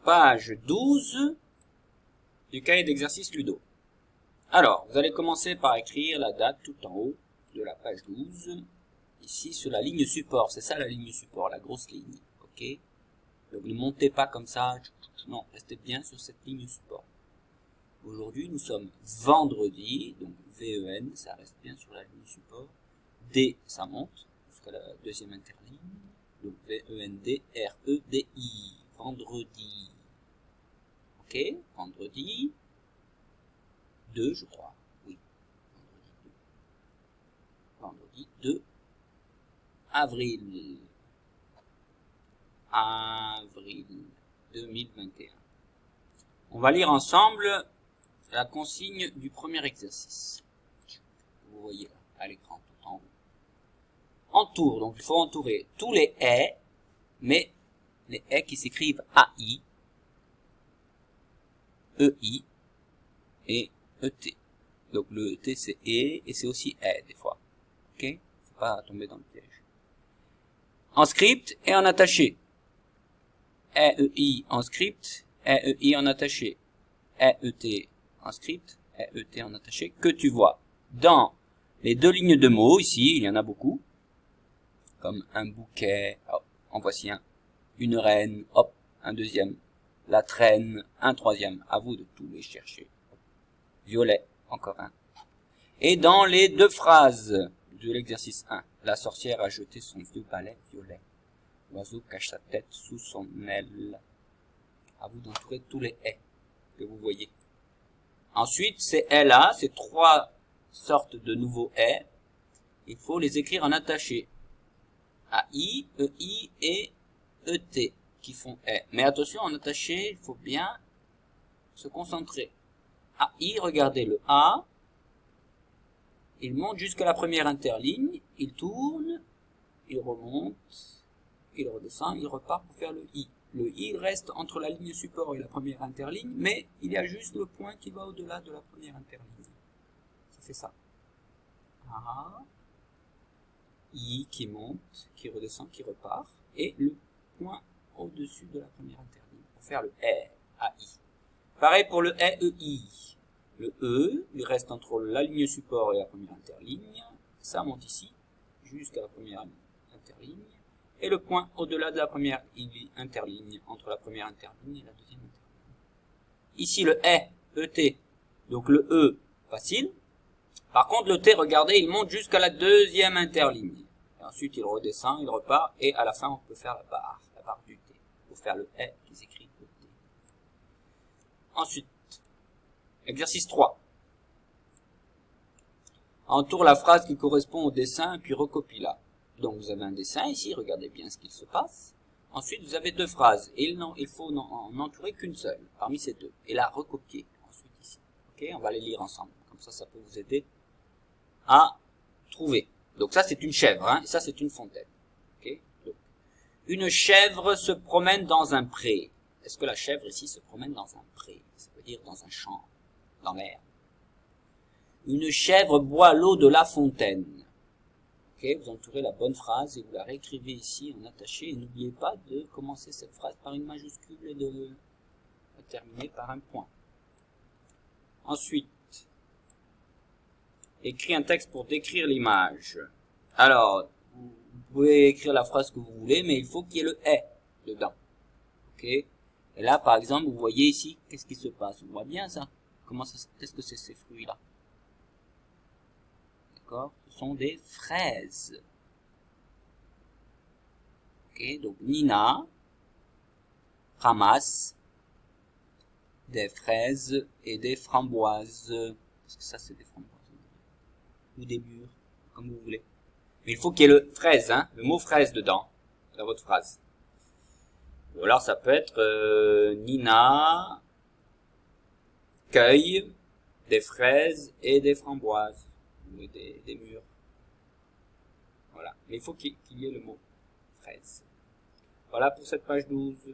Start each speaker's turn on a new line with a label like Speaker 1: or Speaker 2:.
Speaker 1: page 12 du cahier d'exercice Ludo. Alors, vous allez commencer par écrire la date tout en haut de la page 12, ici sur la ligne support. C'est ça la ligne support, la grosse ligne. Ok? Donc ne montez pas comme ça, non, restez bien sur cette ligne support. Aujourd'hui, nous sommes vendredi, donc VEN, ça reste bien sur la ligne support. D, ça monte jusqu'à la deuxième interligne. Donc VEND, REDI, vendredi. Ok, vendredi 2, je crois. Oui, vendredi 2 avril. Avril 2021. On va lire ensemble la consigne du premier exercice. Vous voyez là, à l'écran tout en haut. Entoure, donc il faut entourer tous les haies, mais les haies qui s'écrivent AI, EI et ET. Donc le ET c'est et c'est aussi haie des fois. Ok? Faut pas tomber dans le piège. En script et en attaché. EI en script, EI en attaché, ET en script, ET en attaché, que tu vois dans les deux lignes de mots, ici, il y en a beaucoup, comme un bouquet, hop, en voici un, une reine, hop, un deuxième, la traîne, un troisième, à vous de tous les chercher, violet, encore un, et dans les deux phrases de l'exercice 1, la sorcière a jeté son vieux balai violet. L'oiseau cache sa tête sous son aile. À vous d'entourer tous les haies que vous voyez. Ensuite, ces haies-là, ces trois sortes de nouveaux haies, il faut les écrire en attaché. AI, EI et ET qui font haies. Mais attention, en attaché, il faut bien se concentrer. AI, regardez le A. Il monte jusqu'à la première interligne. Il tourne. Il remonte. Il redescend, il repart pour faire le I. Le I reste entre la ligne support et la première interligne, mais il y a juste le point qui va au-delà de la première interligne. Ça fait ça. A, I qui monte, qui redescend, qui repart, et le point au-dessus de la première interligne pour faire le R, AI. Pareil pour le EI. Le E, il reste entre la ligne support et la première interligne. Ça monte ici, jusqu'à la première interligne. Et le point au-delà de la première interligne, entre la première interligne et la deuxième interligne. Ici le ET, donc le E, facile. Par contre le T, regardez, il monte jusqu'à la deuxième interligne. Et ensuite il redescend, il repart, et à la fin on peut faire la barre du T, pour faire le E qui s'écrit ET. Ensuite, exercice 3. Entoure la phrase qui correspond au dessin, puis recopie-la. Donc vous avez un dessin ici, regardez bien ce qu'il se passe. Ensuite vous avez deux phrases, et il faut en entourer qu'une seule, parmi ces deux, et la recopier ensuite ici. Ok, on va les lire ensemble, comme ça peut vous aider à trouver. Donc ça c'est une chèvre, hein, et ça c'est une fontaine. Okay. Donc, une chèvre se promène dans un pré. Est-ce que la chèvre ici se promène dans un pré? Ça veut dire dans un champ, dans l'air. Une chèvre boit l'eau de la fontaine. Okay, vous entourez la bonne phrase et vous la réécrivez ici en attaché. Et n'oubliez pas de commencer cette phrase par une majuscule et de la terminer par un point. Ensuite, écris un texte pour décrire l'image. Alors, vous pouvez écrire la phrase que vous voulez, mais il faut qu'il y ait le « est » dedans. Okay. Et là, par exemple, vous voyez ici, qu'est-ce qui se passe? On voit bien ça. Qu'est-ce que c'est ces fruits-là? Ce sont des fraises. Ok, donc Nina ramasse des fraises et des framboises. Est-ce que ça c'est des framboises? Ou des mûres, comme vous voulez. Mais il faut qu'il y ait le fraise, hein, le mot fraise dedans, dans votre phrase. Ou alors ça peut être Nina cueille des fraises et des framboises. Des murs. Voilà. Mais il faut qu'il y ait le mot fraise. Voilà pour cette page 12.